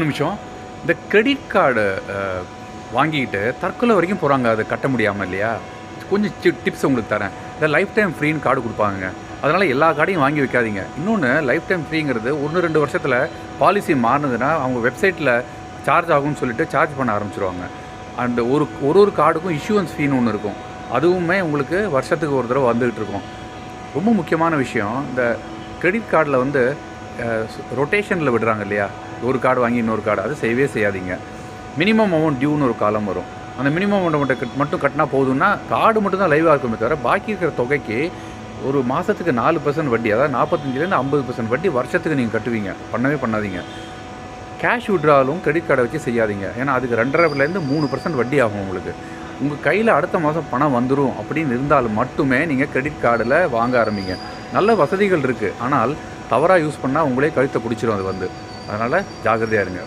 நிமிஷம். இந்த credit card வாங்கிக்கிட்டு தற்கொலை வரைக்கும் போகிறாங்க, அதை கட்ட முடியாமல் இல்லையா? கொஞ்சம் டிப்ஸ் உங்களுக்கு தரேன். இந்த லைஃப் டைம் ஃப்ரீன்னு கார்டு கொடுப்பாங்க. அதனால் எல்லா கார்டையும் வாங்கி வைக்காதீங்க. இன்னொன்று, லைஃப் டைம் ஃப்ரீங்கிறது 1-2 வருஷத்தில் பாலிசி மாறினதுன்னா அவங்க வெப்சைட்டில் சார்ஜ் ஆகும்னு சொல்லிட்டு சார்ஜ் பண்ண ஆரம்பிச்சிருவாங்க. அண்ட் ஒரு கார்டுக்கும் இஷ்யூவன்ஸ் ஃபீன்னு ஒன்று இருக்கும். அதுவுமே உங்களுக்கு வருஷத்துக்கு ஒரு தடவை வந்துகிட்டு இருக்கும். ரொம்ப முக்கியமான விஷயம், இந்த கிரெடிட் கார்டில் வந்து ரொட்டேஷனில் விடுறாங்க இல்லையா? ஒரு கார்டு வாங்கி இன்னொரு கார்டு, அது செய்யவே செய்யாதீங்க. மினிமம் அமௌண்ட் டியூன்னு ஒரு காலம் வரும். அந்த மினிமம் அமௌண்ட் மட்டும் கட்டினா போதும்னா கார்டு மட்டும் தான் லைவாக இருக்குமே தவிர பாக்கி இருக்கிற தொகைக்கு ஒரு மாதத்துக்கு 4% வட்டி, அதாவது 45% 50% வட்டி வருஷத்துக்கு நீங்கள் கட்டுவீங்க. பண்ணவே பண்ணாதீங்க. கேஷ் விட்ராலும் கிரெடிட் கார்டை வச்சு செய்யாதீங்க. ஏன்னா அதுக்கு 2.5% 3% வட்டி ஆகும். உங்களுக்கு உங்கள் கையில் அடுத்த மாதம் பணம் வந்துடும் அப்படின்னு இருந்தால் மட்டுமே நீங்கள் கிரெடிட் கார்டில் வாங்க ஆரம்பிங்க. நல்ல வசதிகள் இருக்குது, ஆனால் தவறாக யூஸ் பண்ணால் உங்களே கழுத்தை பிடிச்சிரும் அது வந்து. அதனால் ஜாக்கிரதையாக இருங்க.